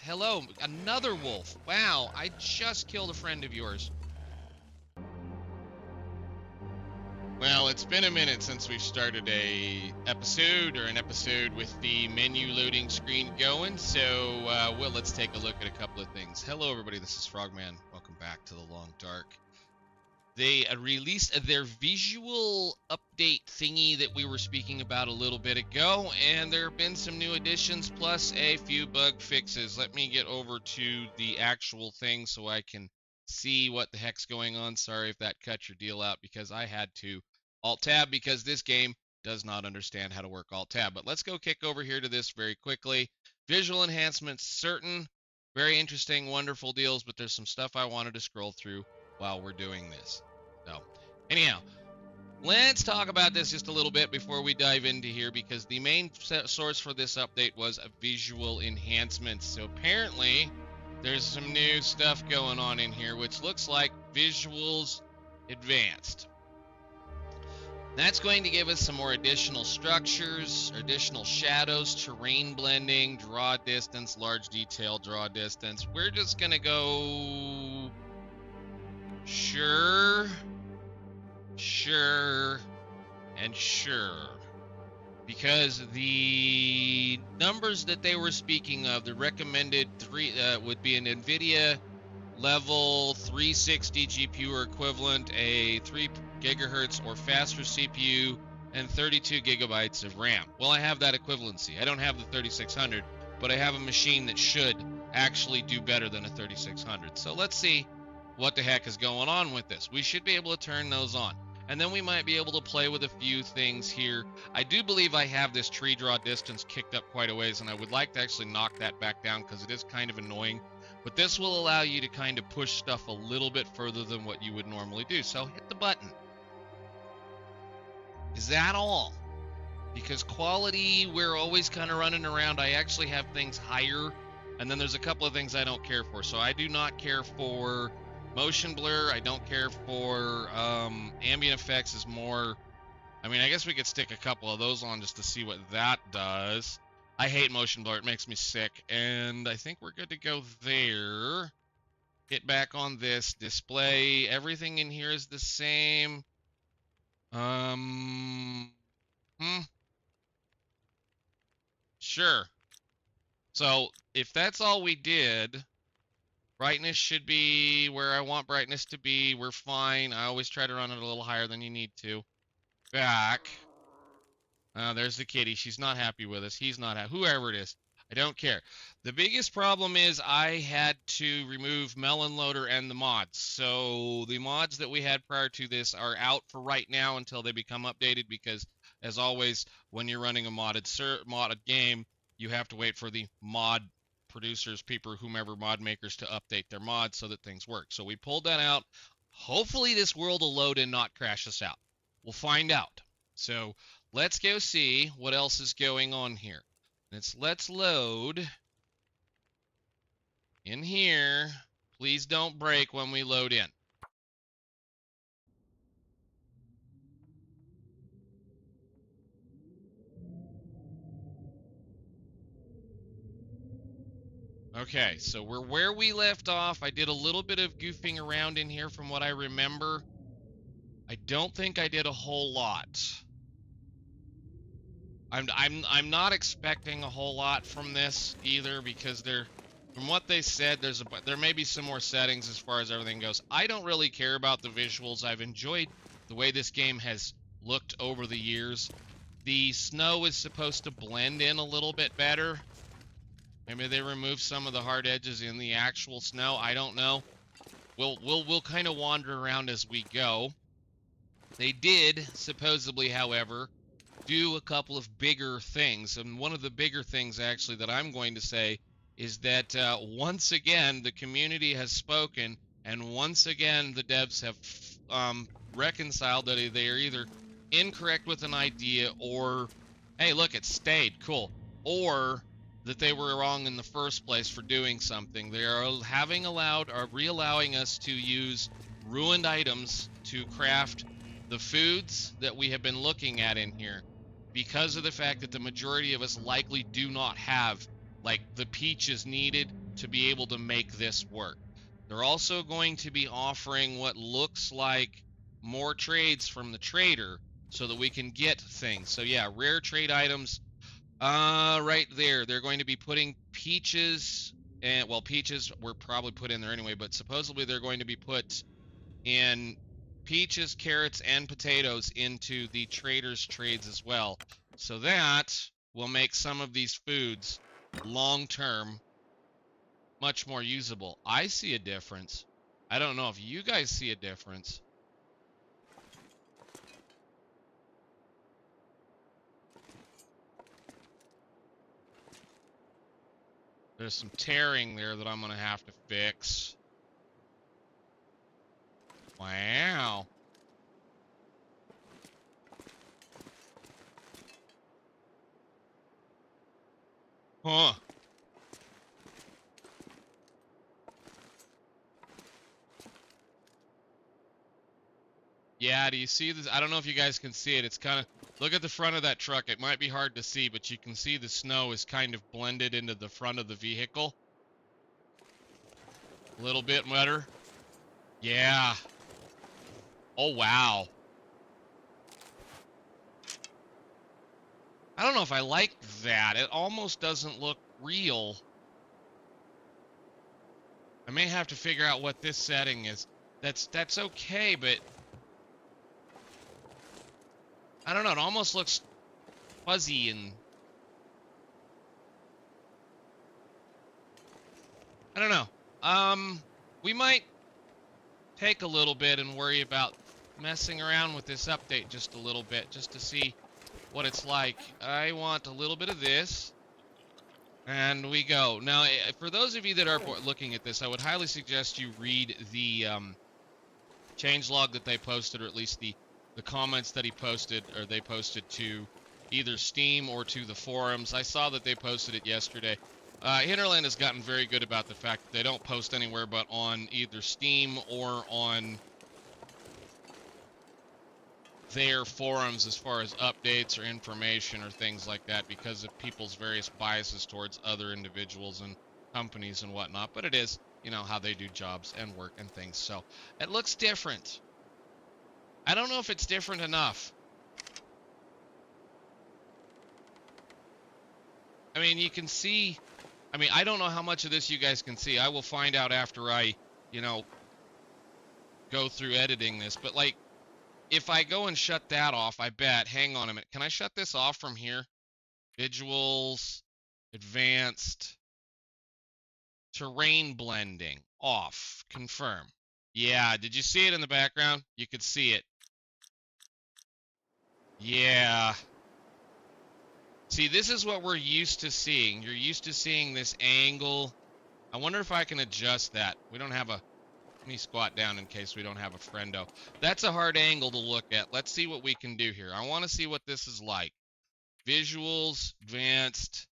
Hello, another wolf. Wow, I just killed a friend of yours. Well, it's been a minute since we've started an episode with the menu loading screen going, so well, let's take a look at a couple of things. Hello, everybody. This is Frogman. Welcome back to the Long Dark. They released their visual update thingy that we were speaking about a little bit ago, and there have been some new additions plus a few bug fixes. Let me get over to the actual thing so I can see what the heck's going on. Sorry if that cut your deal out because I had to Alt-Tab because this game does not understand how to work Alt-Tab. But let's go kick over here to this very quickly. Visual enhancements, certain, very interesting, wonderful deals, but there's some stuff I wanted to scroll through while we're doing this. So, anyhow, let's talk about this just a little bit before we dive into here because the main source for this update was a visual enhancements. So apparently, there's some new stuff going on in here, which looks like visuals advanced. That's going to give us some more additional structures, additional shadows, terrain blending, draw distance, large detail, draw distance. We're just going to go sure, and sure. Because the numbers that they were speaking of, the recommended would be an NVIDIA level 360 GPU or equivalent, a 3 gigahertz or faster CPU, and 32 gigabytes of RAM. Well, I have that equivalency. I don't have the 3600, but I have a machine that should actually do better than a 3600. So let's see what the heck is going on with this. We should be able to turn those on. And then we might be able to play with a few things here. I do believe I have this tree draw distance kicked up quite a ways, and I would like to actually knock that back down because it is kind of annoying. But this will allow you to kind of push stuff a little bit further than what you would normally do. So hit the button. Is that all? Because quality, we're always kind of running around. I actually have things higher, and then there's a couple of things I don't care for. So I do not care for motion blur. I don't care for ambient effects is more. I mean, I guess we could stick a couple of those on just to see what that does. I hate motion blur. It makes me sick. And I think we're good to go there. Hit back on this display. Everything in here is the same. Sure. So if that's all we did, brightness should be where I want brightness to be. We're fine. I always try to run it a little higher than you need to. Back. There's the kitty. She's not happy with us. He's not happy. Whoever it is. I don't care. The biggest problem is I had to remove Melon Loader and the mods. So the mods that we had prior to this are out for right now until they become updated because, as always, when you're running a modded game, you have to wait for the mod producers, people, whomever mod makers to update their mods so that things work. So we pulled that out. Hopefully this world will load and not crash us out. We'll find out. So let's go see what else is going on here. Let's load in here. Please don't break when we load in. Okay, so we're where we left off. I did a little bit of goofing around in here from what I remember. I don't think I did a whole lot. I'm not expecting a whole lot from this either because from what they said, there may be some more settings as far as everything goes. I don't really care about the visuals. I've enjoyed the way this game has looked over the years. The snow is supposed to blend in a little bit better. Maybe they remove some of the hard edges in the actual snow. I don't know. We'll kind of wander around as we go. They did supposedly, however, do a couple of bigger things, and one of the bigger things actually that I'm going to say is that once again the community has spoken, and once again the devs have reconciled that they are either incorrect with an idea or, hey, look, it stayed, cool, or that they were wrong in the first place for doing something. They are re-allowing us to use ruined items to craft the foods that we have been looking at in here, because of the fact that the majority of us likely do not have like the peaches needed to be able to make this work. They're also going to be offering what looks like more trades from the trader so that we can get things. So yeah, rare trade items right there. They're going to be putting peaches, and well, peaches were probably put in there anyway, but supposedly they're going to be put in peaches, carrots, and potatoes into the traders' trades as well. So that will make some of these foods long term much more usable. I see a difference. I don't know if you guys see a difference. There's some tearing there that I'm going to have to fix. Wow. Huh. Yeah, do you see this? I don't know if you guys can see it. It's kind of, look at the front of that truck. It might be hard to see, but you can see the snow is kind of blended into the front of the vehicle. A little bit better. Yeah. Oh, wow. I don't know if I like that. It almost doesn't look real. I may have to figure out what this setting is. That's okay, but I don't know. It almost looks fuzzy and I don't know. We might take a little bit and worry about messing around with this update just a little bit, just to see what it's like. I want a little bit of this, and we go. Now, for those of you that are looking at this, I would highly suggest you read the changelog that they posted, or at least the comments that he posted, or they posted to either Steam or to the forums. I saw that they posted it yesterday. Hinterland has gotten very good about the fact that they don't post anywhere but on either Steam or on their forums as far as updates or information or things like that because of people's various biases towards other individuals and companies and whatnot. But it is, you know, how they do jobs and work and things. So it looks different. I don't know if it's different enough. I mean, you can see, I mean, I don't know how much of this you guys can see. I will find out after I, you know, go through editing this. But like, if I go and shut that off, I bet, hang on a minute. Can I shut this off from here? Visuals, advanced, terrain blending, off, confirm. Yeah, did you see it in the background? You could see it. Yeah. See, this is what we're used to seeing. You're used to seeing this angle. I wonder if I can adjust that. We don't have a... Let me squat down in case we don't have a friendo. That's a hard angle to look at. Let's see what we can do here. I want to see what this is like. Visuals, advanced.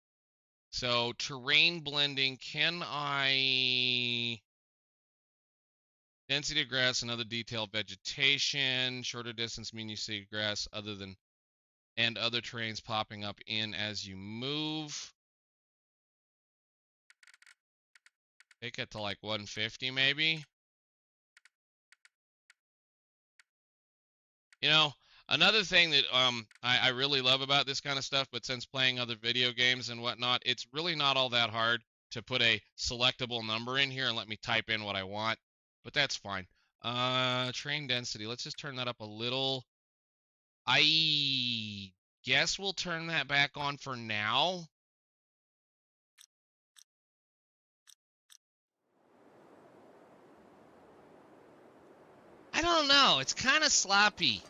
So, terrain blending. Can I... Density of grass and other detailed vegetation. Shorter distance mean you see grass other than... and other terrains popping up in as you move. Take it to like 150 maybe. You know, another thing that I really love about this kind of stuff, but since playing other video games and whatnot, it's really not all that hard to put a selectable number in here and let me type in what I want, but that's fine. Train density, let's just turn that up a little. I guess we'll turn that back on for now. I don't know, it's kind of sloppy.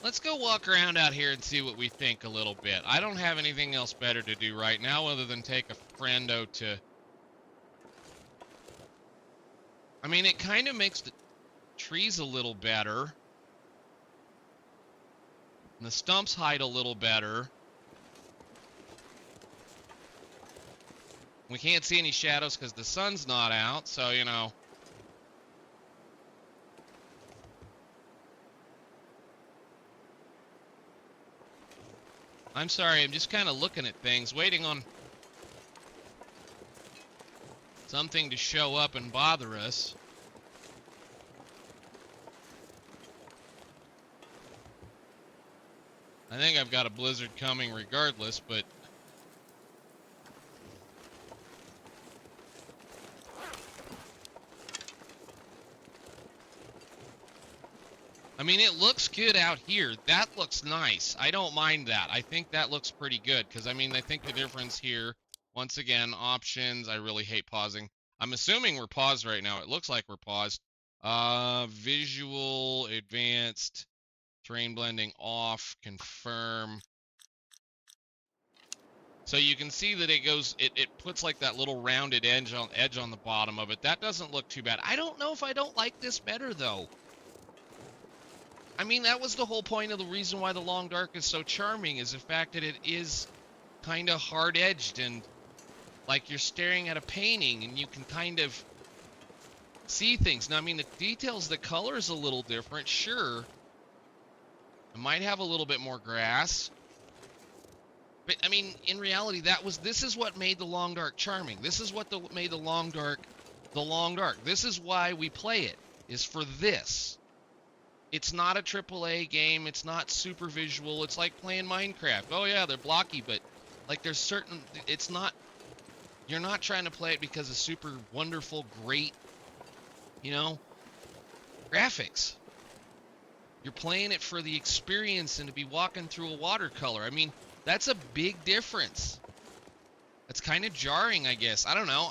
Let's go walk around out here and see what we think a little bit. I don't have anything else better to do right now other than take a friendo to... I mean, it kind of makes the trees a little better. And the stumps hide a little better. We can't see any shadows because the sun's not out, so, you know. I'm sorry, I'm just kind of looking at things, waiting on something to show up and bother us. I think I've got a blizzard coming regardless, but I mean, it looks good out here. That looks nice. I don't mind that. I think that looks pretty good because, I mean, I think the difference here, once again, options. I really hate pausing. I'm assuming we're paused right now. It looks like we're paused. Visual, advanced, terrain blending off, confirm. So you can see that it goes, it puts like that little rounded edge on the bottom of it. That doesn't look too bad. I don't know if I don't like this better, though. I mean, that was the whole point of the reason why the long dark is so charming, is the fact that it is kind of hard-edged and like you're staring at a painting and you can kind of see things. Now, I mean, the details, the color is a little different, sure. It might have a little bit more grass. But, I mean, in reality, this is what made the long dark charming. This is what made the long dark the long dark. This is why we play it, is for this. It's not a AAA game. It's not super visual. It's like playing Minecraft. Oh, yeah, they're blocky, but, like, there's certain... It's not... You're not trying to play it because of super wonderful, great, you know, graphics. You're playing it for the experience and to be walking through a watercolor. I mean, that's a big difference. That's kind of jarring, I guess. I don't know.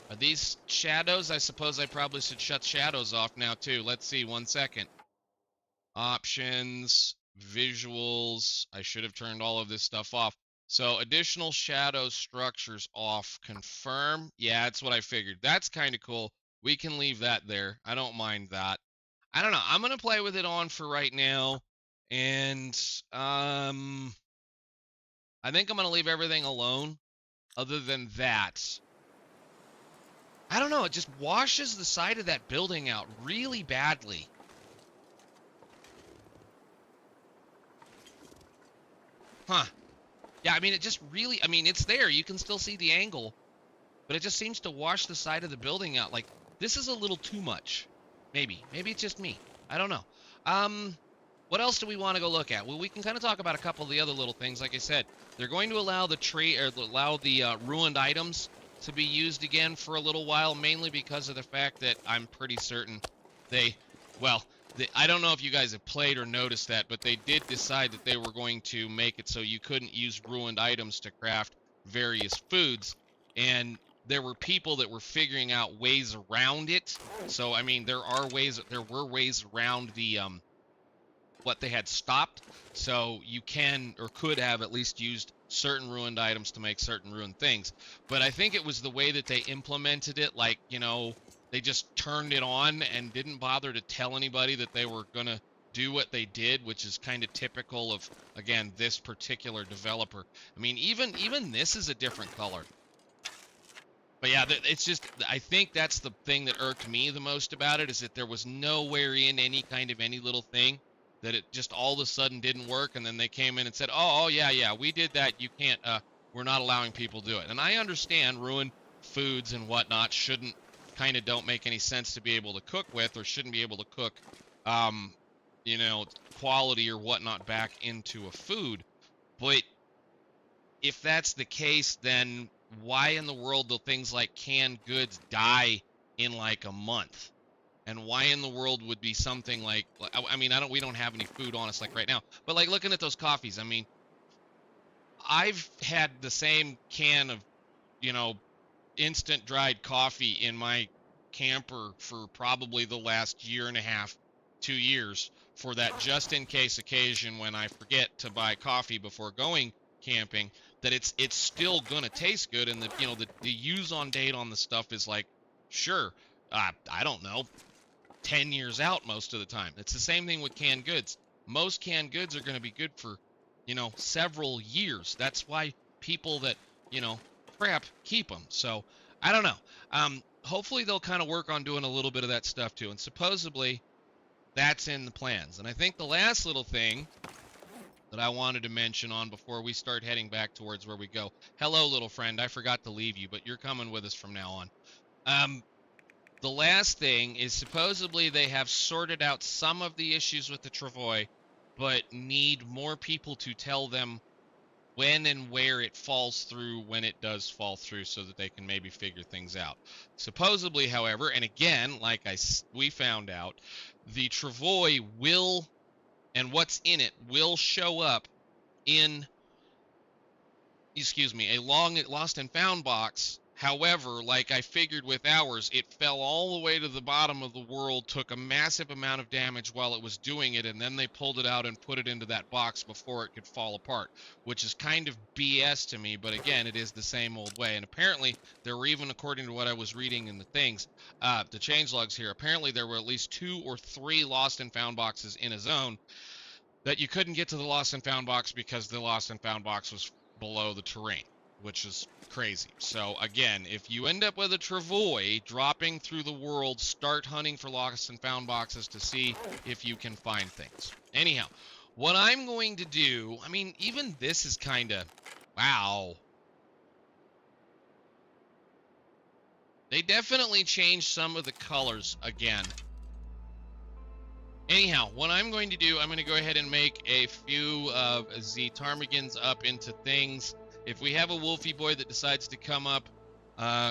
Are these shadows? I suppose I probably should shut shadows off now, too. Let's see. 1 second. Options, visuals. I should have turned all of this stuff off. So, additional shadow structures off. Confirm. Yeah, that's what I figured. That's kind of cool. We can leave that there. I don't mind that. I don't know. I'm going to play with it on for right now. And I think I'm going to leave everything alone other than that. I don't know, it just washes the side of that building out really badly. Huh. Yeah, I mean, it just really, I mean, it's there. You can still see the angle. But it just seems to wash the side of the building out. Like, this is a little too much. Maybe. Maybe it's just me. I don't know. What else do we want to go look at? Well, we can kind of talk about a couple of the other little things. Like I said, they're going to allow the ruined items to be used again for a little while, mainly because of the fact that I'm pretty certain I don't know if you guys have played or noticed that, but they did decide that they were going to make it so you couldn't use ruined items to craft various foods, and there were people that were figuring out ways around it. So, I mean, there were ways around the what they had stopped, so you can or could have at least used certain ruined items to make certain ruined things. But I think it was the way that they implemented it, like, you know, they just turned it on and didn't bother to tell anybody that they were going to do what they did, which is kind of typical of, again, this particular developer. I mean, even this is a different color. But yeah, it's just, I think that's the thing that irked me the most about it, is that there was nowhere in any little thing that it just all of a sudden didn't work, and then they came in and said, oh yeah, we did that, you can't, we're not allowing people to do it. And I understand ruined foods and whatnot don't make any sense to be able to cook with, or shouldn't be able to cook, you know, quality or whatnot back into a food. But if that's the case, then why in the world do things like canned goods die in like a month? And why in the world would be something like, I mean, we don't have any food on us like right now, but like looking at those coffees, I mean, I've had the same can of, you know, instant dried coffee in my camper for probably the last year and a half, 2 years, for that just in case occasion when I forget to buy coffee before going camping, that it's still gonna taste good. And the use on date on the stuff is like, sure, I don't know, 10 years out most of the time. It's the same thing with canned goods. Most canned goods are going to be good for, you know, several years. That's why people that, you know, crap keep them. So I don't know. Hopefully they'll kind of work on doing a little bit of that stuff too. And supposedly that's in the plans. And I think the last little thing that I wanted to mention on before we start heading back towards where we go. Hello, little friend. I forgot to leave you, but you're coming with us from now on. The last thing is supposedly they have sorted out some of the issues with the travois, but need more people to tell them when and where it falls through when it does fall through so that they can maybe figure things out. Supposedly, however, and again, like we found out, the travois will, and what's in it, will show up in, excuse me, a long lost and found box. However, like I figured with ours, it fell all the way to the bottom of the world, took a massive amount of damage while it was doing it, and then they pulled it out and put it into that box before it could fall apart, which is kind of BS to me, but again, it is the same old way. And apparently, there were even, according to what I was reading in the things, the changelogs here, apparently there were at least 2 or 3 lost and found boxes in a zone that you couldn't get to the lost and found box because the lost and found box was below the terrain, which is crazy. So again, if you end up with a travois dropping through the world, start hunting for lost and found boxes to see if you can find things. Anyhow, what I'm going to do, I mean, even this is kind of, wow. They definitely changed some of the colors again. Anyhow, what I'm going to do, I'm going to go ahead and make a few of the ptarmigans up into things. If we have a wolfie boy that decides to come up,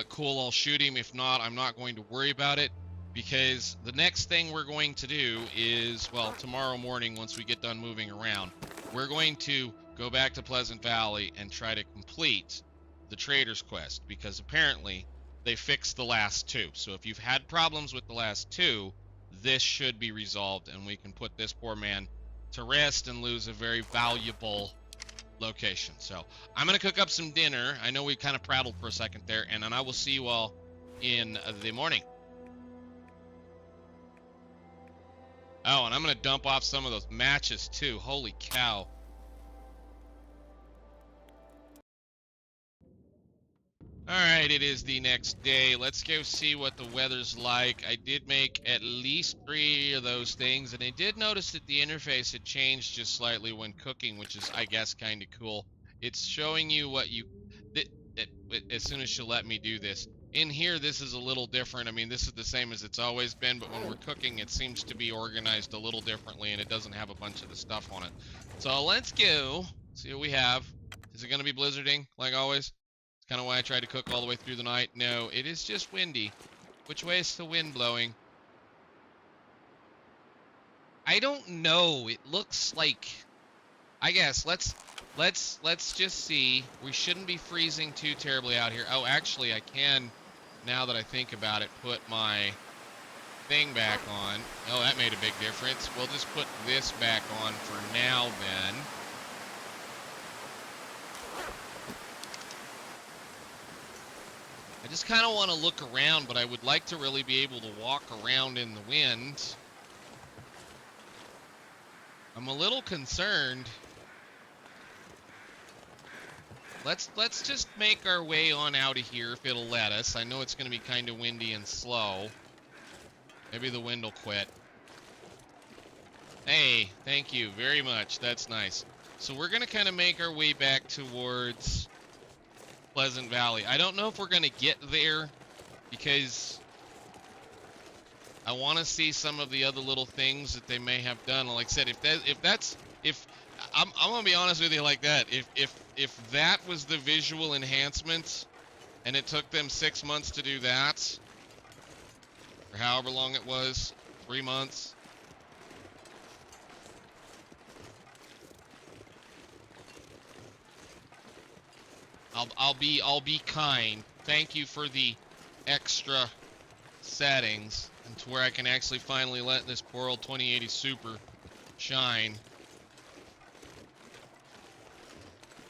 cool, I'll shoot him. If not, I'm not going to worry about it, because the next thing we're going to do is, well, tomorrow morning, once we get done moving around, we're going to go back to Pleasant Valley and try to complete the Trader's Quest, because apparently they fixed the last 2. So if you've had problems with the last 2, this should be resolved, and we can put this poor man to rest and lose a very valuable location. So I'm going to cook up some dinner. I know we kind of prattled for a second there, and then I will see you all in the morning. Oh, and I'm going to dump off some of those matches too. Holy cow. Alright, it is the next day. Let's go see what the weather's like. I did make at least 3 of those things, and I did notice that the interface had changed just slightly when cooking, which is, I guess, kind of cool. It's showing you what you... as soon as she'll let me do this. In here, this is a little different. I mean, this is the same as it's always been, but when we're cooking, it seems to be organized a little differently, and it doesn't have a bunch of the stuff on it. So let's go see what we have. Is it going to be blizzarding, like always? Kind of why I tried to cook all the way through the night. No, it is just windy. Which way is the wind blowing? I don't know. It looks like, I guess let's just see. We shouldn't be freezing too terribly out here. Oh, actually I can, now that I think about it, put my thing back on. Oh, that made a big difference. We'll just put this back on for now then. I just kind of want to look around, but I would like to really be able to walk around in the wind. I'm a little concerned. Let's just make our way on out of here if it'll let us. I know it's going to be kind of windy and slow. Maybe the wind will quit. Hey, thank you very much. That's nice. So we're going to kind of make our way back towards Pleasant Valley. I don't know if we're going to get there because I want to see some of the other little things that they may have done. Like I said, if I'm going to be honest with you like that. If that was the visual enhancements and it took them 6 months to do that, or however long it was, 3 months. I'll be kind. Thank you for the extra settings and to where I can actually finally let this poor old 2080 Super shine.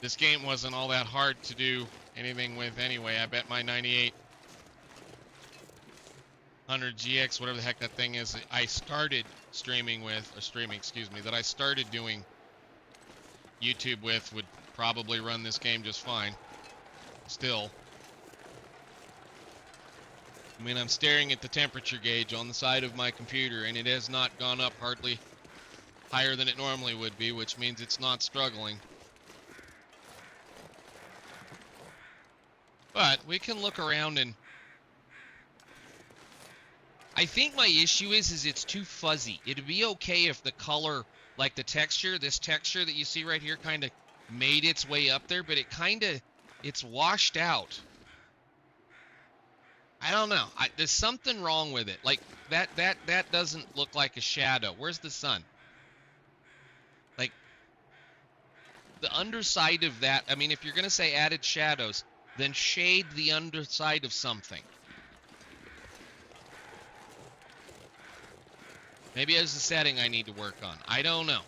This game wasn't all that hard to do anything with anyway. I bet my 9800 GX, whatever the heck that thing is, I started streaming with, that I started doing YouTube with, would probably run this game just fine. Still. I mean, I'm staring at the temperature gauge on the side of my computer, and it has not gone up hardly higher than it normally would be, which means it's not struggling. But we can look around, and I think my issue is it's too fuzzy. It'd be okay if the color, like the texture, this texture that you see right here kind of made its way up there, but it's washed out. I don't know. There's something wrong with it. Like that doesn't look like a shadow. Where's the sun? Like the underside of that. I mean, if you're going to say added shadows, then shade the underside of something. Maybe there's a setting I need to work on. I don't know.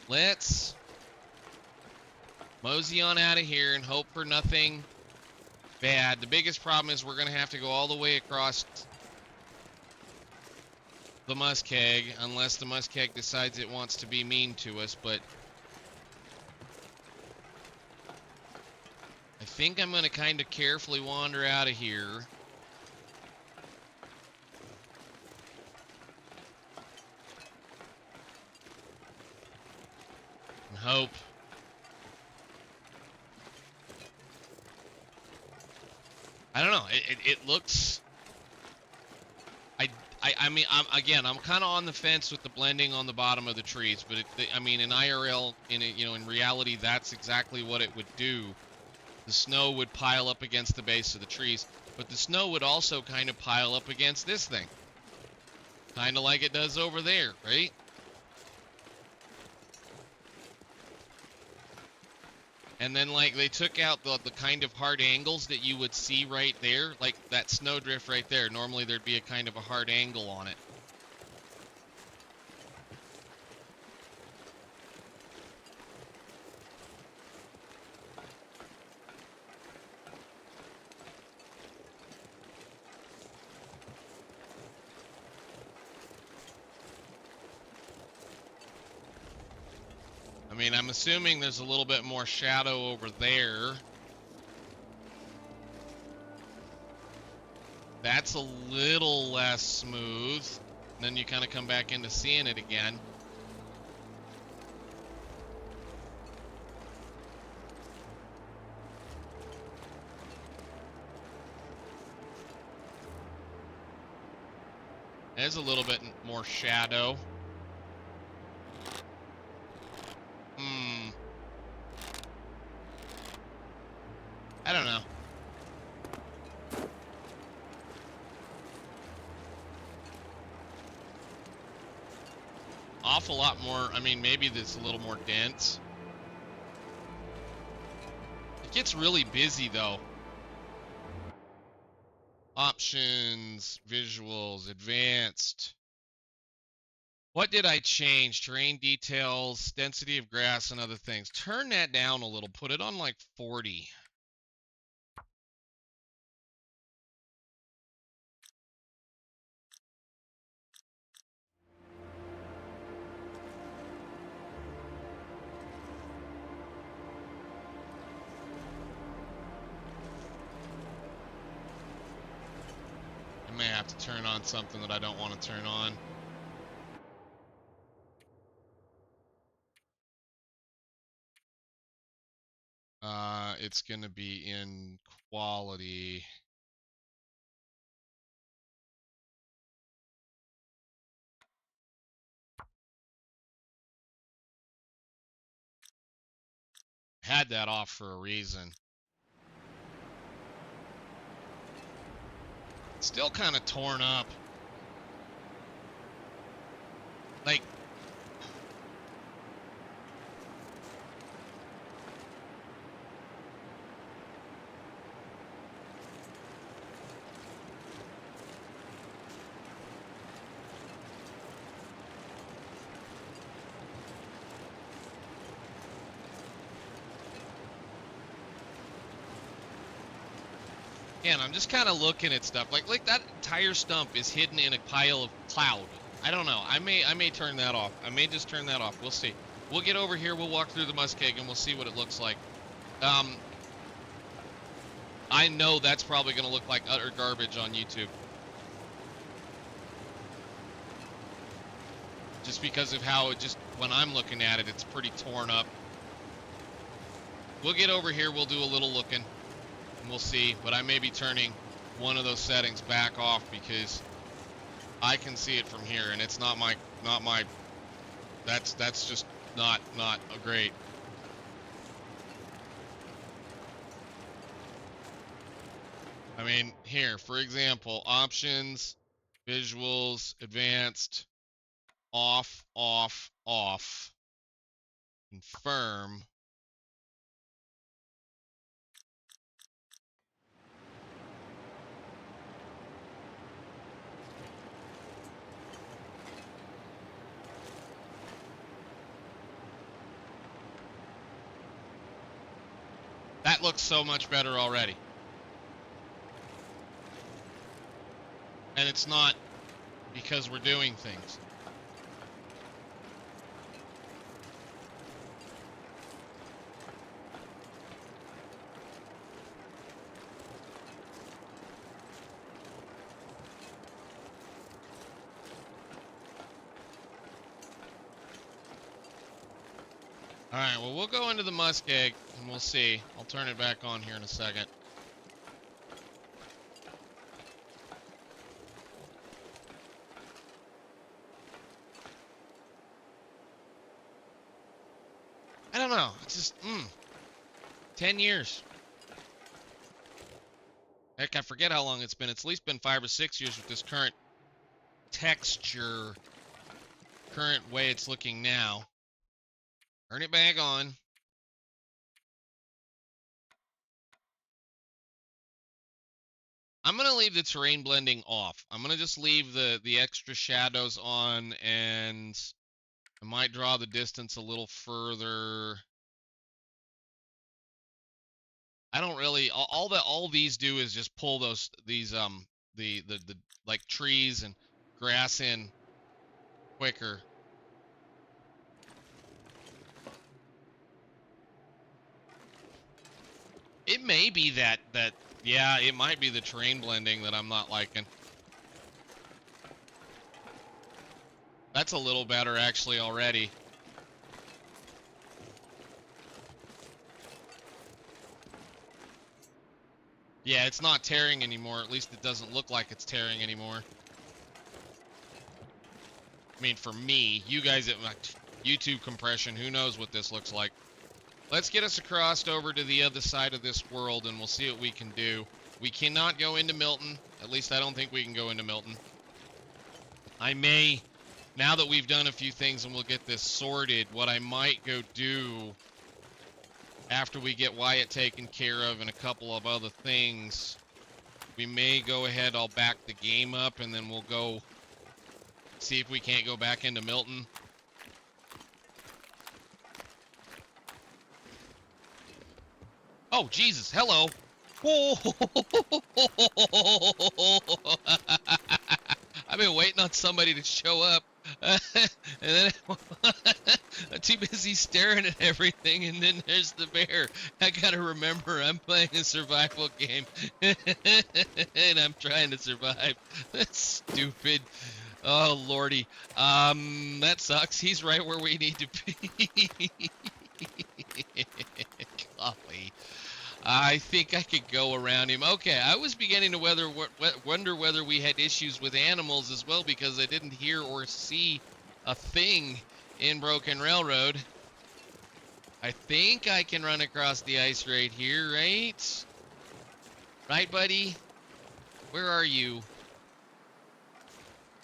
Let's mosey on out of here and hope for nothing bad. The biggest problem is we're going to have to go all the way across the muskeg, unless the muskeg decides it wants to be mean to us, but I think I'm going to kind of carefully wander out of here. And hope. I don't know. It looks. I mean, I'm kind of on the fence with the blending on the bottom of the trees, but I mean, in IRL, in reality, that's exactly what it would do. The snow would pile up against the base of the trees, but the snow would also kind of pile up against this thing, kind of like it does over there, right? And then, like, they took out the kind of hard angles that you would see right there, like that snowdrift right there. Normally, there'd be a kind of a hard angle on it. I mean, I'm assuming there's a little bit more shadow over there. That's a little less smooth. And then you kind of come back into seeing it again. There's a little bit more shadow. I don't know. Awful lot more. I mean, maybe this a little more dense. It gets really busy though. Options, visuals, advanced. What did I change? Terrain details, density of grass, and other things. Turn that down a little. Put it on like 40. I may have to turn on something that I don't want to turn on. It's going to be in quality. Had that off for a reason. Still kind of torn up. Like, again, I'm just kind of looking at stuff. Like that entire stump is hidden in a pile of cloud. I don't know. I may turn that off. I may just turn that off. We'll see. We'll get over here. We'll walk through the muskeg and we'll see what it looks like. I know that's probably going to look like utter garbage on YouTube. just because of how it just, when I'm looking at it, it's pretty torn up. We'll get over here, we'll do a little looking, and we'll see, but I may be turning one of those settings back off because I can see it from here, and it's not my, that's just not a great. I mean, here, for example, options, visuals, advanced, off, off, off, confirm. That looks so much better already. And it's not because we're doing things. All right, well, we'll go into the muskeg and we'll see. I'll turn it back on here in a second. I don't know. It's just, 10 years. Heck, I forget how long it's been. It's at least been 5 or 6 years with this current texture, current way it's looking now. Turn it back on. I'm going to leave the terrain blending off. I'm going to just leave the extra shadows on, and I might draw the distance a little further. I don't really, all these do is just pull these the like trees and grass in quicker. It may be that yeah, it might be the terrain blending that I'm not liking. That's a little better actually already. Yeah, it's not tearing anymore. At least it doesn't look like it's tearing anymore. I mean, for me, you guys at YouTube compression, who knows what this looks like. Let's get us across over to the other side of this world, and we'll see what we can do. We cannot go into Milton. At least I don't think we can go into Milton. I may, now that we've done a few things and we'll get this sorted, what I might go do after we get Wyatt taken care of and a couple of other things, we may go ahead, I'll back the game up, and then we'll go see if we can't go back into Milton. Oh, Jesus, hello. Whoa. I've been waiting on somebody to show up. And then I'm too busy staring at everything, and then there's the bear. I gotta remember I'm playing a survival game, and I'm trying to survive. That's stupid. Oh, lordy. That sucks. He's right where we need to be. Golly. I think I could go around him. Okay, I was beginning to wonder whether we had issues with animals as well, because I didn't hear or see a thing in Broken Railroad. I think I can run across the ice right here, right? Right, buddy? Where are you?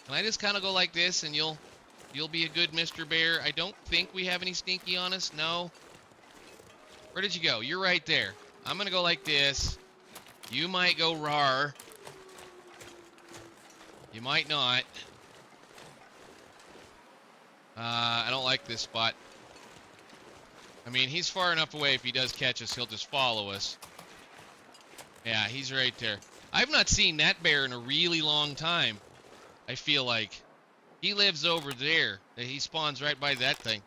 Can I just kind of go like this and you'll be a good Mr. Bear? I don't think we have any stinky on us. No. Where did you go? You're right there. I'm going to go like this. You might go rawr. You might not. I don't like this spot. I mean, he's far enough away. If he does catch us, he'll just follow us. Yeah, he's right there. I've not seen that bear in a really long time. I feel like he lives over there. He spawns right by that thing.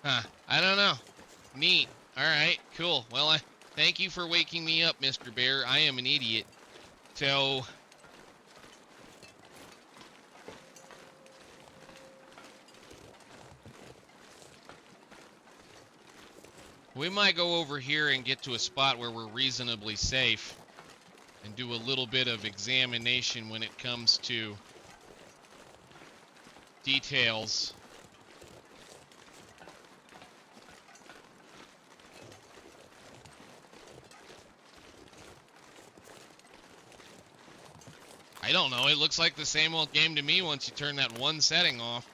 Huh. I don't know. Neat. All right, cool. Well, thank you for waking me up, Mr. Bear. I am an idiot. So, We might go over here and get to a spot where we're reasonably safe and do a little bit of examination when it comes to details. I don't know. It looks like the same old game to me once you turn that one setting off.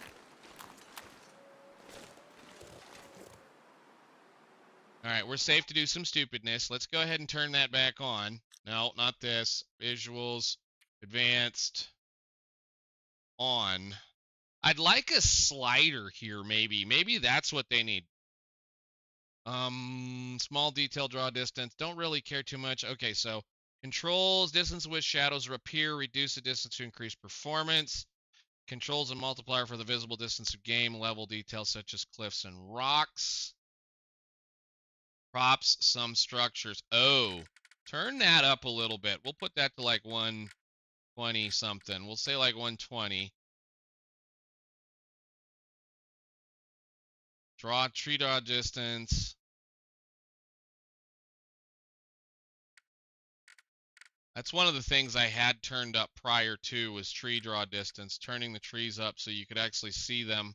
All right, we're safe to do some stupidness. Let's go ahead and turn that back on. No, not this. Visuals, advanced, on. I'd like a slider here, maybe. Maybe that's what they need. Small detail, draw distance. Don't really care too much. Okay, so controls, distance with shadows appear, reduce the distance to increase performance. Controls and multiplier for the visible distance of game level details such as cliffs and rocks. Props, some structures. Oh, turn that up a little bit. We'll put that to like 120 something. We'll say like 120. Tree draw distance. That's one of the things I had turned up prior to was tree draw distance, turning the trees up so you could actually see them.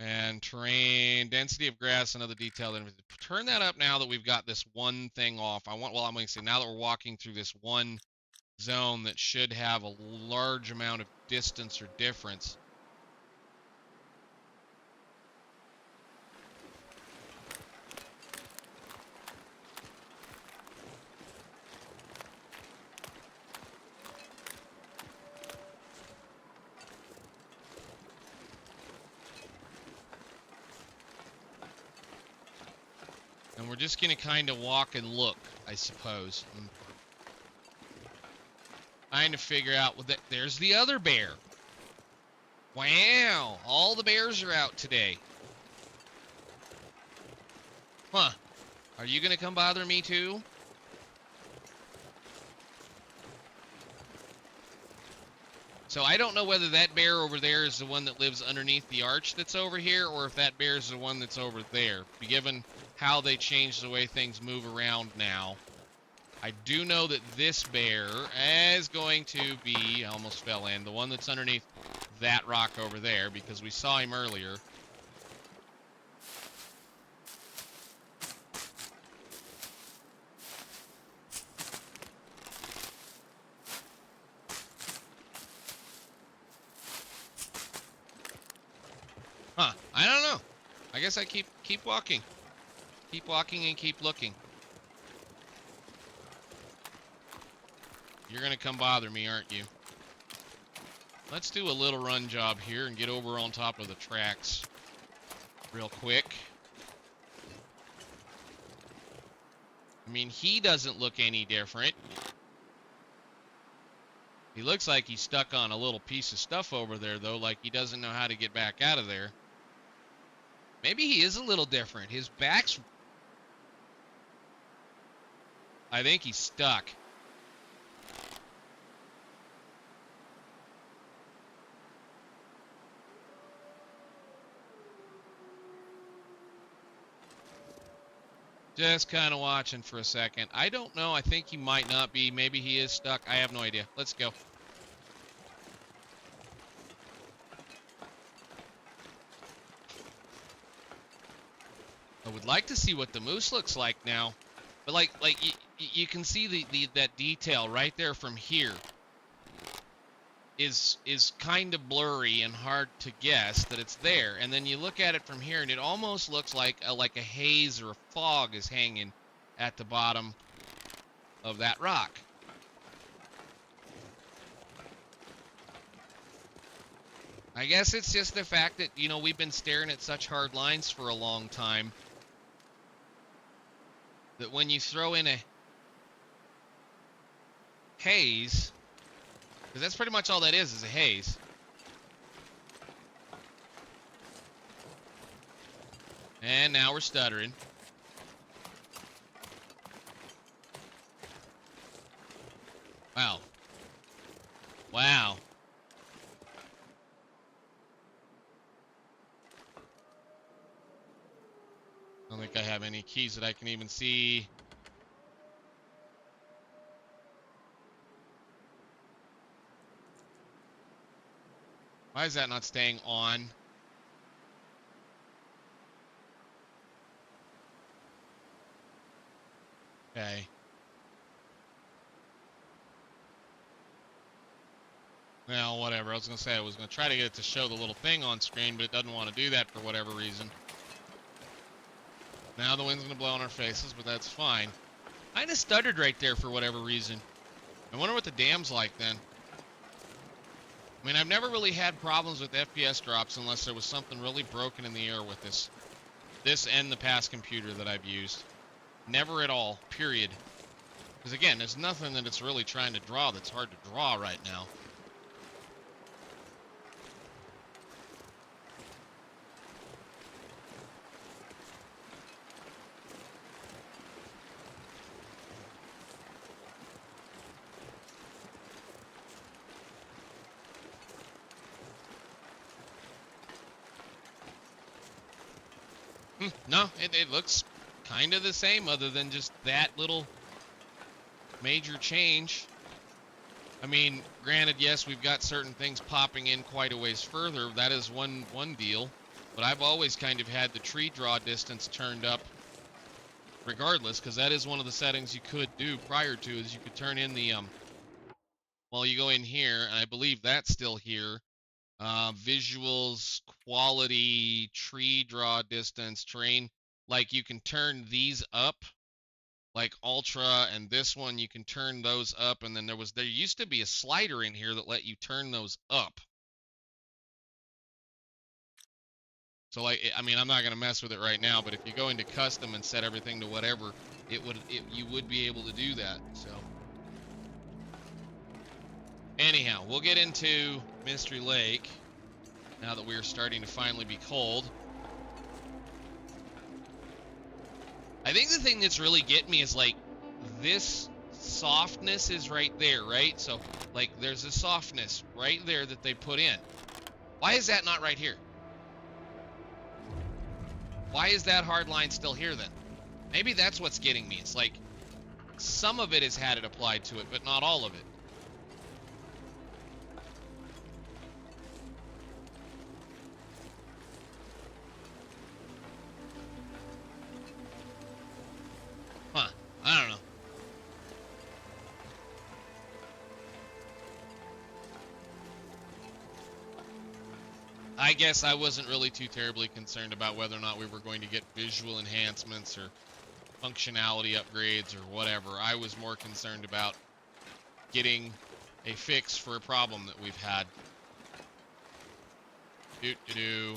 And terrain, density of grass, and other detail. Turn that up now that we've got this one thing off. I'm going to say now that we're walking through this one zone that should have a large amount of distance or difference. And we're just going to kind of walk and look, I suppose. And trying to figure out, well, there's the other bear. Wow, all the bears are out today. Huh. Are you going to come bother me too? So I don't know whether that bear over there is the one that lives underneath the arch that's over here, or if that bear is the one that's over there. Given how they change the way things move around now. I do know that this bear is going to be, I almost fell in, the one that's underneath that rock over there, because we saw him earlier. Huh, I don't know. I guess I keep walking. Keep walking and keep looking. You're going to come bother me, aren't you? Let's do a little run job here and get over on top of the tracks real quick. I mean, he doesn't look any different. He looks like he's stuck on a little piece of stuff over there, though, like he doesn't know how to get back out of there. Maybe he is a little different. His back's... I think he's stuck. Just kind of watching for a second. I don't know. I think he might not be. Maybe he is stuck. I have no idea. Let's go. I would like to see what the moose looks like now. But like you can see that detail right there from here is kind of blurry and hard to guess that it's there. And then you look at it from here and it almost looks like a haze or a fog is hanging at the bottom of that rock. I guess it's just the fact that, you know, we've been staring at such hard lines for a long time that when you throw in a haze, because that's pretty much all that is a haze. And now we're stuttering. Wow. Wow. keys that I can even see. Why is that not staying on? Okay. Well, whatever. I was going to say I was going to try to get it to show the little thing on screen, but it doesn't want to do that for whatever reason. Now the wind's going to blow in our faces, but that's fine. I just stuttered right there for whatever reason. I wonder what the dam's like then. I mean, I've never really had problems with FPS drops unless there was something really broken in the air with this. This and the past computer that I've used. Never at all, period. Because again, there's nothing that it's really trying to draw that's hard to draw right now. No, it looks kind of the same other than just that little major change. I mean, granted, yes, we've got certain things popping in quite a ways further. That is one deal. But I've always kind of had the tree draw distance turned up regardless, because that is one of the settings you could do prior to, is you could turn in the, well, you go in here, and I believe that's still here. Visuals, quality, tree draw distance, terrain. Like, you can turn these up, like ultra, and this one you can turn those up, and then there used to be a slider in here that let you turn those up. So, like, I mean, I'm not gonna mess with it right now, but if you go into custom and set everything to whatever, you would be able to do that. So anyhow, we'll get into Mystery Lake now that we're starting to finally be cold. I think the thing that's really getting me is, like, this softness is right there, right? So, like, there's a softness right there that they put in. Why is that not right here? Why is that hard line still here then? Maybe that's what's getting me. It's like some of it has had it applied to it, but not all of it. Huh. I don't know. I guess I wasn't really too terribly concerned about whether or not we were going to get visual enhancements or functionality upgrades or whatever. I was more concerned about getting a fix for a problem that we've had. Do-do-do.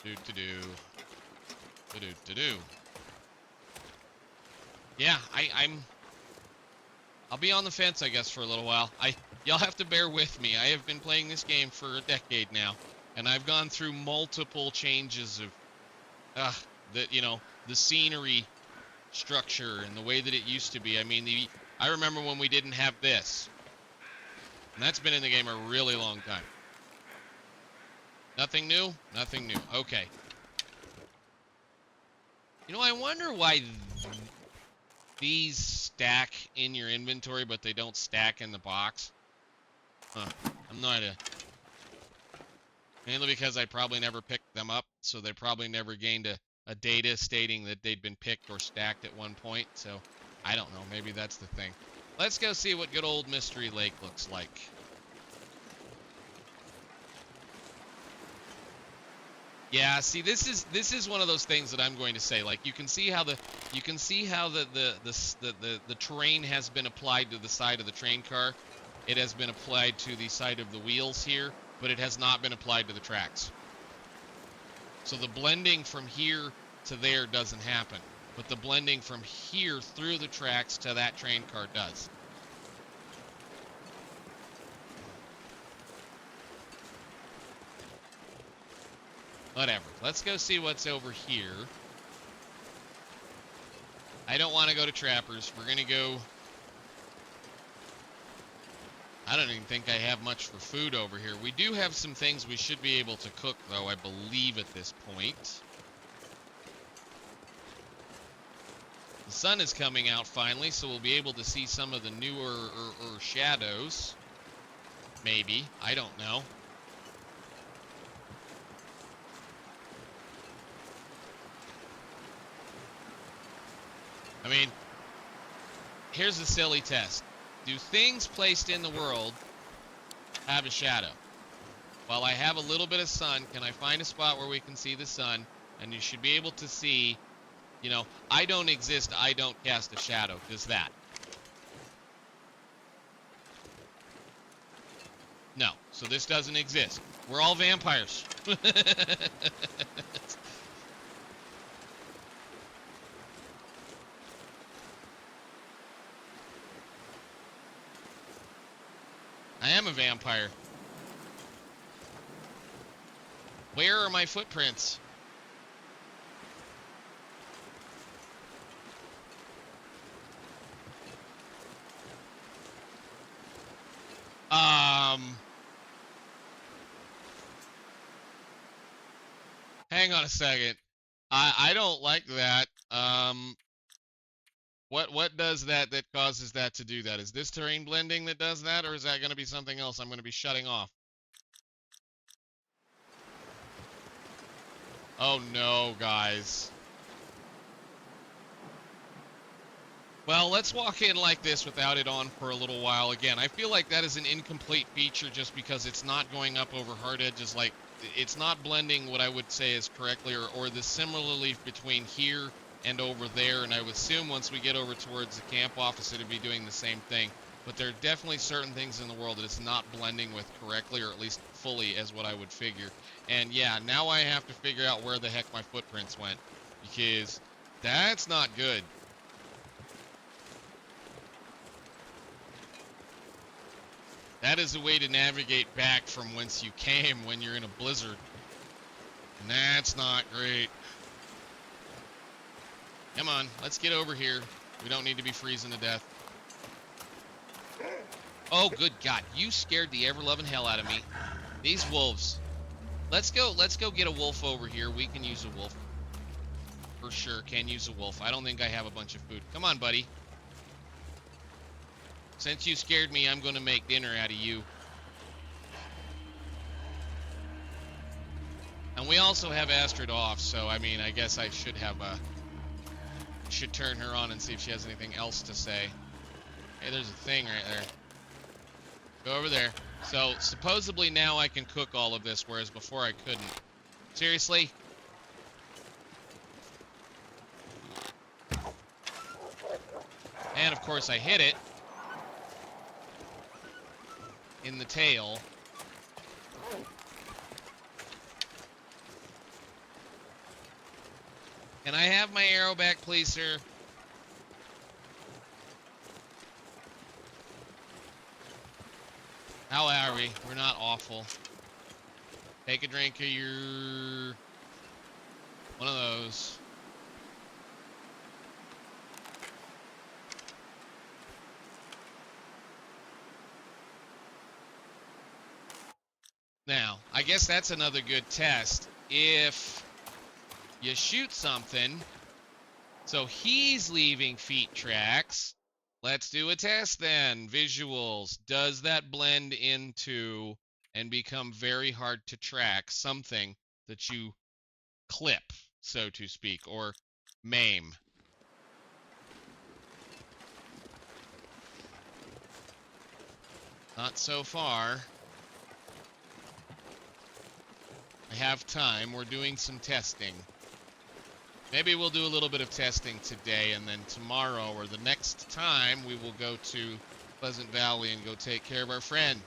Do-do-do. Do-do-do-do. Yeah, I'll be on the fence, I guess, for a little while. Y'all have to bear with me. I have been playing this game for a decade now, and I've gone through multiple changes of, the scenery structure and the way that it used to be. I mean, I remember when we didn't have this, and that's been in the game a really long time. Nothing new? Nothing new. Okay. You know, I wonder why these stack in your inventory, but they don't stack in the box. Huh. I'm no idea. Mainly because I probably never picked them up, so they probably never gained a data stating that they'd been picked or stacked at one point, so I don't know. Maybe that's the thing. Let's go see what good old Mystery Lake looks like. Yeah, see, this is one of those things that I'm going to say. Like, you can see how the terrain has been applied to the side of the train car. It has been applied to the side of the wheels here, but it has not been applied to the tracks. So the blending from here to there doesn't happen, but the blending from here through the tracks to that train car does. Whatever. Let's go see what's over here. I don't want to go to Trappers. We're going to go... I don't even think I have much for food over here. We do have some things we should be able to cook, though, I believe, at this point. The sun is coming out finally, so we'll be able to see some of the newer shadows. Maybe. I don't know. I mean, here's a silly test. Do things placed in the world have a shadow? While I have a little bit of sun, can I find a spot where we can see the sun? And you should be able to see, you know, I don't exist, I don't cast a shadow. Does that? No. So this doesn't exist. We're all vampires. I am a vampire. Where are my footprints? Hang on a second. I don't like that. What does that causes that to do that? Is this terrain blending that does that, or is that going to be something else I'm going to be shutting off? Oh no, guys. Well, let's walk in like this without it on for a little while. Again, I feel like that is an incomplete feature just because it's not going up over hard edges. Like, it's not blending what I would say is correctly, or the similarly between here and over there. And I would assume once we get over towards the camp office, it'd be doing the same thing. But there are definitely certain things in the world that it's not blending with correctly, or at least fully, as what I would figure. And yeah, now I have to figure out where the heck my footprints went, because that's not good. That is a way to navigate back from whence you came when you're in a blizzard. And that's not great. Come on, let's get over here. We don't need to be freezing to death. Oh, good God. You scared the ever-loving hell out of me. These wolves. Let's go get a wolf over here. We can use a wolf. For sure, can use a wolf. I don't think I have a bunch of food. Come on, buddy. Since you scared me, I'm going to make dinner out of you. And we also have Astrid off, so I mean, I guess I should have should turn her on and see if she has anything else to say. Hey, there's a thing right there. Go over there. So, supposedly now I can cook all of this, whereas before I couldn't. Seriously? And of course I hit it in the tail. Can I have my arrow back, please, sir? How are we? We're not awful. Take a drink of your... one of those. Now, I guess that's another good test. If you shoot something, so he's leaving feet tracks. Let's do a test then. Visuals. Does that blend into and become very hard to track something that you clip, so to speak, or maim? Not so far. I have time. We're doing some testing. Maybe we'll do a little bit of testing today, and then tomorrow or the next time we will go to Pleasant Valley and go take care of our friend.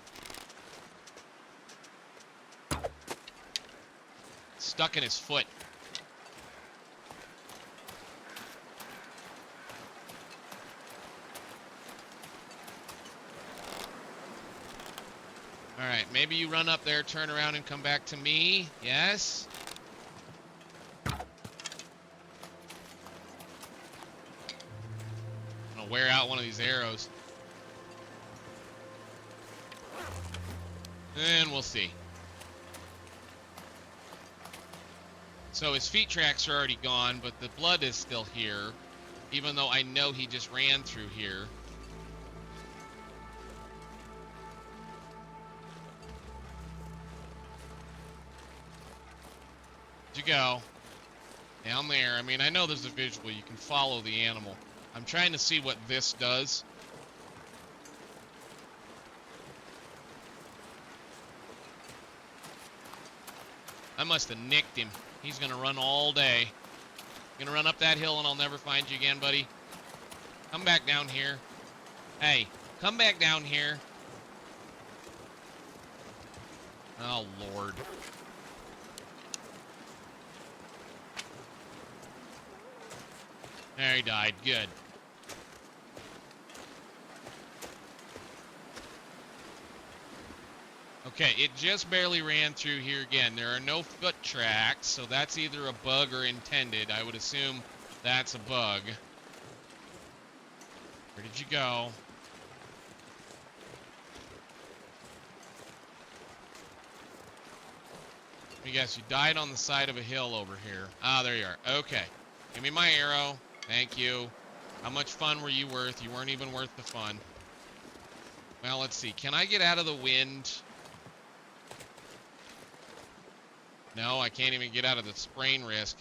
Stuck in his foot. Alright, maybe you run up there, turn around, and come back to me. Yes? I'm gonna wear out one of these arrows. And we'll see. So his feet tracks are already gone, but the blood is still here. even though I know he just ran through here. Where'd you go? Down there. I mean, I know there's a visual. You can follow the animal. I'm trying to see what this does. I must have nicked him. He's going to run all day. Going to run up that hill and I'll never find you again, buddy. Come back down here. Hey, come back down here. Oh, Lord. There, he died. Good. Okay, it just barely ran through here again. There are no foot tracks, so that's either a bug or intended. I would assume that's a bug. Where did you go? Let me guess, you died on the side of a hill over here. Ah, there you are. Okay. Give me my arrow. Thank you. How much fun were you worth? You weren't even worth the fun. Well, let's see. Can I get out of the wind? No, I can't even get out of the sprain risk.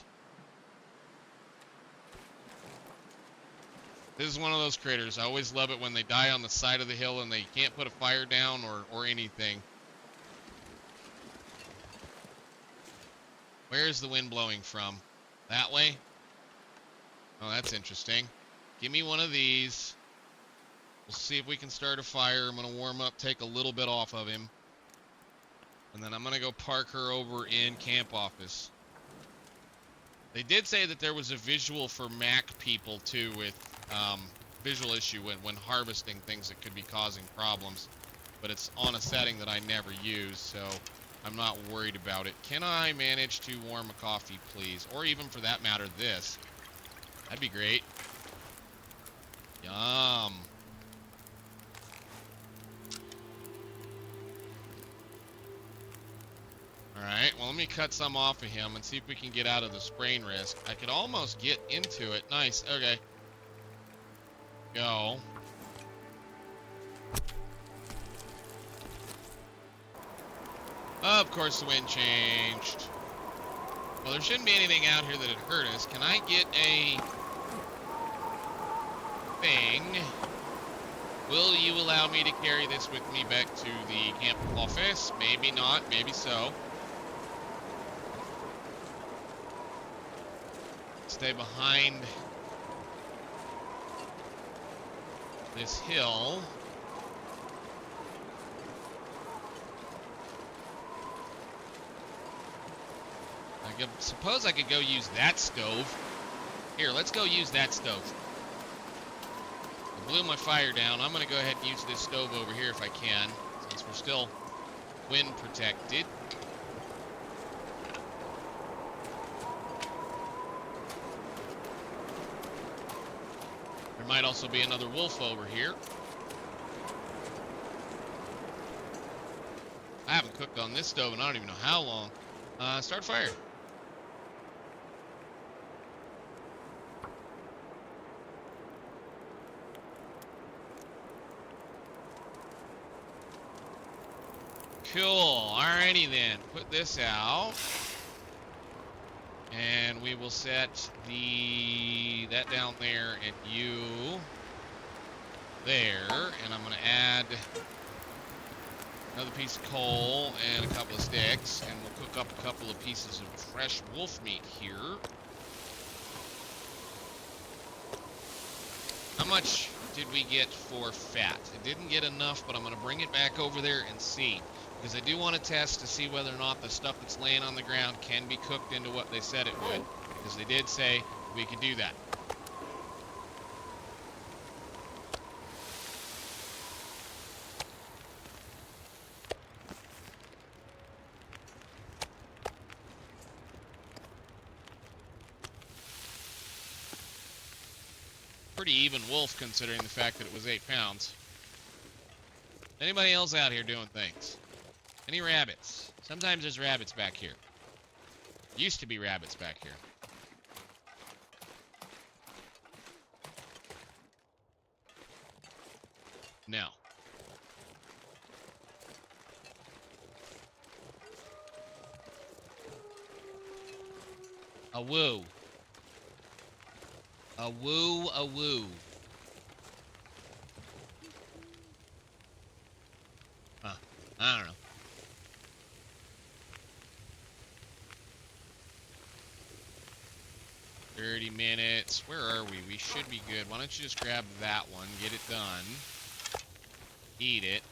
This is one of those critters. I always love it when they die on the side of the hill and they can't put a fire down or anything. Where is the wind blowing from? That way? Oh, that's interesting. Give me one of these. We'll see if we can start a fire. I'm going to warm up, take a little bit off of him. And then I'm going to go park her over in camp office. They did say that there was a visual for Mac people, too, with visual issue when harvesting things that could be causing problems. But it's on a setting that I never use, so I'm not worried about it. Can I manage to warm a coffee, please? Or even, for that matter, this. That'd be great. Yum. Alright, well, let me cut some off of him and see if we can get out of the sprain risk. I could almost get into it. Nice, okay. Go. Of course the wind changed. Well, there shouldn't be anything out here that would hurt us. Can I get a thing? Will you allow me to carry this with me back to the camp office? Maybe not, maybe so. Stay behind this hill. Suppose I could go use that stove. Here, let's go use that stove. I blew my fire down. I'm going to go ahead and use this stove over here if I can, since we're still wind protected. There might also be another wolf over here. I haven't cooked on this stove and I don't even know how long. Start fire. Cool. Alrighty then. Put this out. And we will set that down there and you there. And I'm going to add another piece of coal and a couple of sticks. And we'll cook up a couple of pieces of fresh wolf meat here. How much did we get for fat? I didn't get enough, but I'm going to bring it back over there and see. Because I do want to test to see whether or not the stuff that's laying on the ground can be cooked into what they said it would. Because they did say we could do that. Pretty even wolf considering the fact that it was 8 pounds. Anybody else out here doing things? Any rabbits? Sometimes there's rabbits back here. Used to be rabbits back here. No. A woo. A woo, a woo. Huh. I don't know. $30 minutes. Where are we? We should be good. Why don't you just grab that one, get it done. Eat it.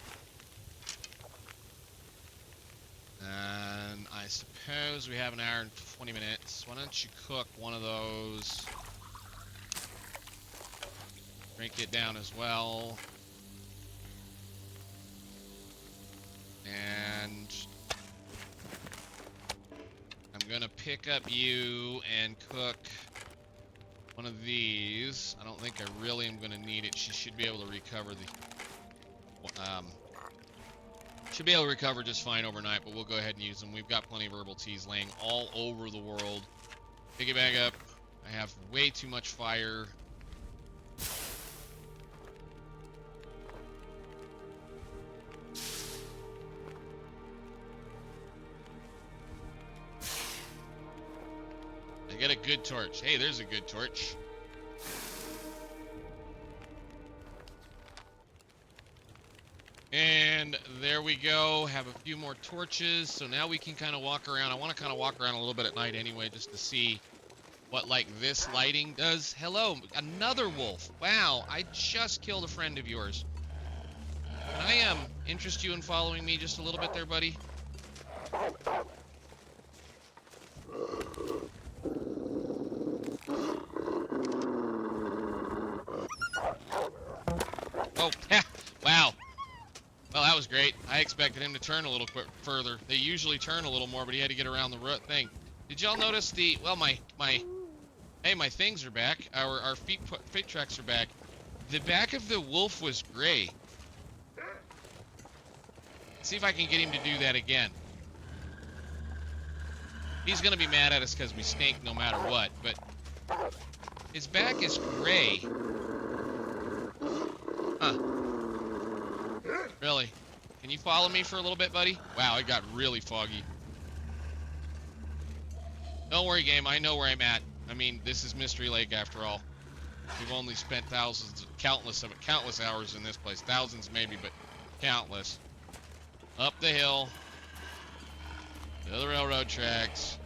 And I suppose we have an hour and 20 minutes. Why don't you cook one of those? Drink it down as well. And I'm gonna pick up you and cook one of these. I don't think I really am gonna need it. She should be able to recover the should be able to recover just fine overnight, but we'll go ahead and use them. We've got plenty of herbal teas laying all over the world. Pick it back up. I have way too much fire. I got a good torch. Hey, there's a good torch. And there we go. Have a few more torches. So now we can kind of walk around. I want to kind of walk around a little bit at night anyway, just to see what, like, this lighting does. Hello, another wolf. Wow, I just killed a friend of yours. Can I interest you in following me just a little bit there, buddy? Oh, wow. Well, that was great. I expected him to turn a little quick further. They usually turn a little more, but he had to get around the thing. Did y'all notice the? Well, my things are back. Our feet tracks are back. The back of the wolf was gray. Let's see if I can get him to do that again. He's gonna be mad at us because we stink no matter what. But his back is gray. Huh. Really? Can you follow me for a little bit, buddy? Wow, it got really foggy. Don't worry, game. I know where I'm at. I mean, this is Mystery Lake after all. We've only spent countless hours in this place. Thousands maybe, but countless. Up the hill. To the railroad tracks.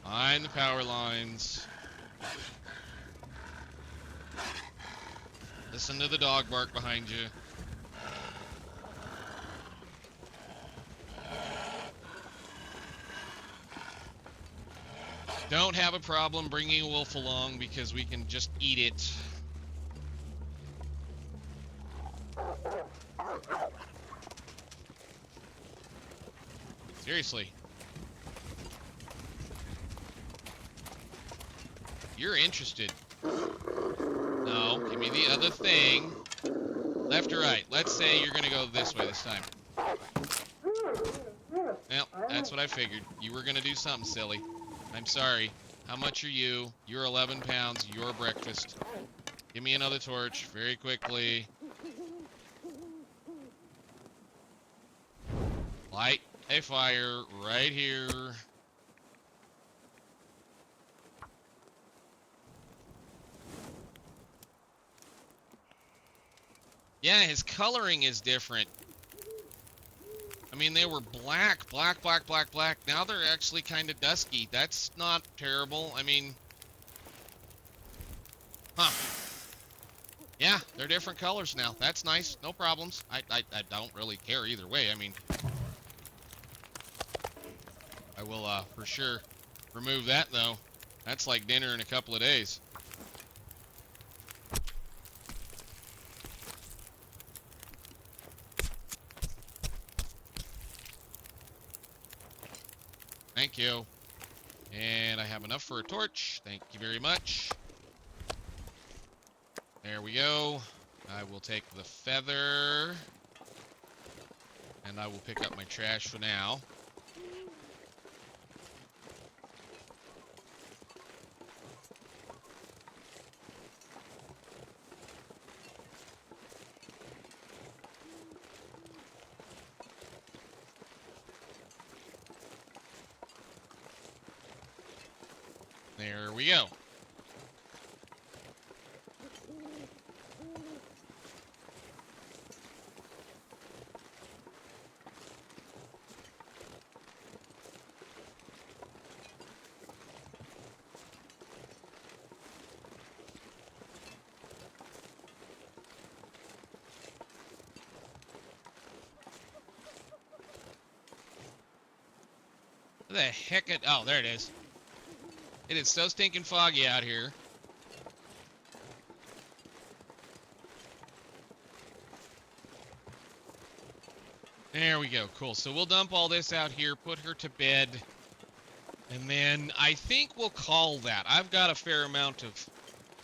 Behind the power lines. Listen to the dog bark behind you. Don't have a problem bringing a wolf along because we can just eat it. Seriously. You're interested. No, give me the other thing. Left or right? Let's say you're gonna go this way this time. Well, that's what I figured. You were gonna do something silly. I'm sorry. How much are you? You're 11 pounds. Your breakfast. Give me another torch very quickly. Light a fire right here. Yeah, his coloring is different. I mean, they were black. Now they're actually kind of dusky. That's not terrible. I mean, huh. Yeah, they're different colors now. That's nice. No problems. I don't really care either way. I mean, I will, for sure remove that, though. That's like dinner in a couple of days. Thank you. And I have enough for a torch. Thank you very much. There we go. I will take the feather. And I will pick up my trash for now. There we go. What the heck? Oh, there it is. It is so stinking foggy out here. There we go. Cool. So we'll dump all this out here, put her to bed, and then I think we'll call that. I've got a fair amount of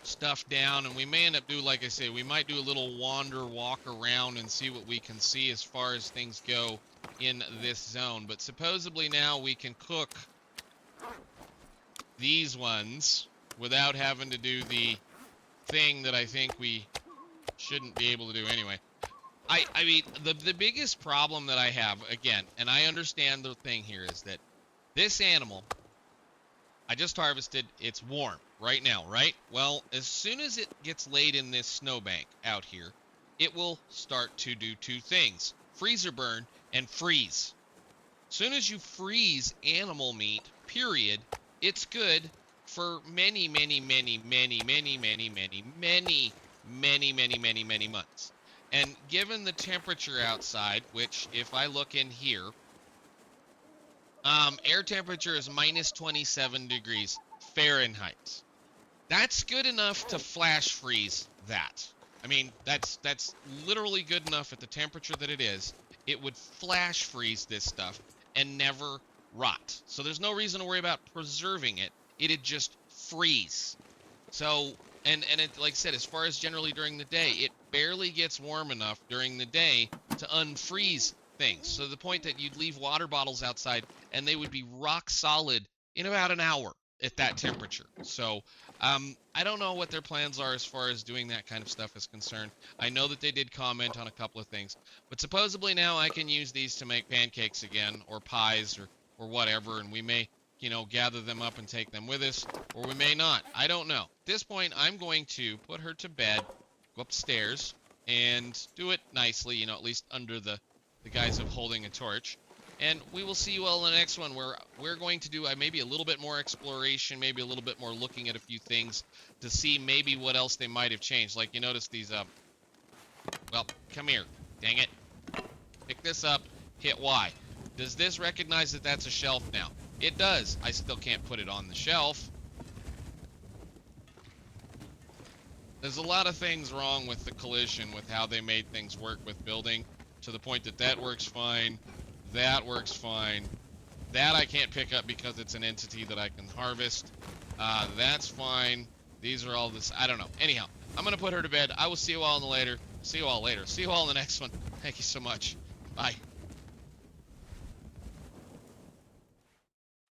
stuff down, and we may end up doing, like I say, we might do a little walk around and see what we can see as far as things go in this zone. But supposedly now we can cook these ones without having to do the thing that I think we shouldn't be able to do anyway. I mean, the biggest problem that I have, again, and I understand the thing here, is that this animal I just harvested, it's warm right now, right? Well, as soon as it gets laid in this snowbank out here, it will start to do two things: freezer burn and freeze. As soon as you freeze animal meat, period, it's good for many months. And given the temperature outside, which if I look in here, air temperature is minus 27 degrees Fahrenheit. That's good enough to flash freeze that. I mean, that's literally good enough at the temperature that it is. It would flash freeze this stuff and never rot. So there's no reason to worry about preserving it. It'd just freeze. So, and it, like I said, as far as generally during the day, it barely gets warm enough during the day to unfreeze things. So the point that you'd leave water bottles outside and they would be rock solid in about an hour at that temperature. So I don't know what their plans are as far as doing that kind of stuff is concerned. I know that they did comment on a couple of things, but supposedly now I can use these to make pancakes again, or pies, or whatever, and we may, you know, gather them up and take them with us, or we may not. I don't know. At this point, I'm going to put her to bed, go upstairs, and do it nicely, you know, at least under the guise of holding a torch. And we will see you all in the next one, where we're going to do maybe a little bit more exploration, maybe a little bit more looking at a few things to see maybe what else they might have changed. Like, you notice these, well, come here. Dang it. Pick this up, hit Y. Does this recognize that that's a shelf now? It does. I still can't put it on the shelf. There's a lot of things wrong with the collision, with how they made things work with building, to the point that that works fine. That works fine. That I can't pick up because it's an entity that I can harvest. That's fine. These are all this. I don't know. Anyhow, I'm going to put her to bed. I will see you all in the later. See you all later. See you all in the next one. Thank you so much. Bye.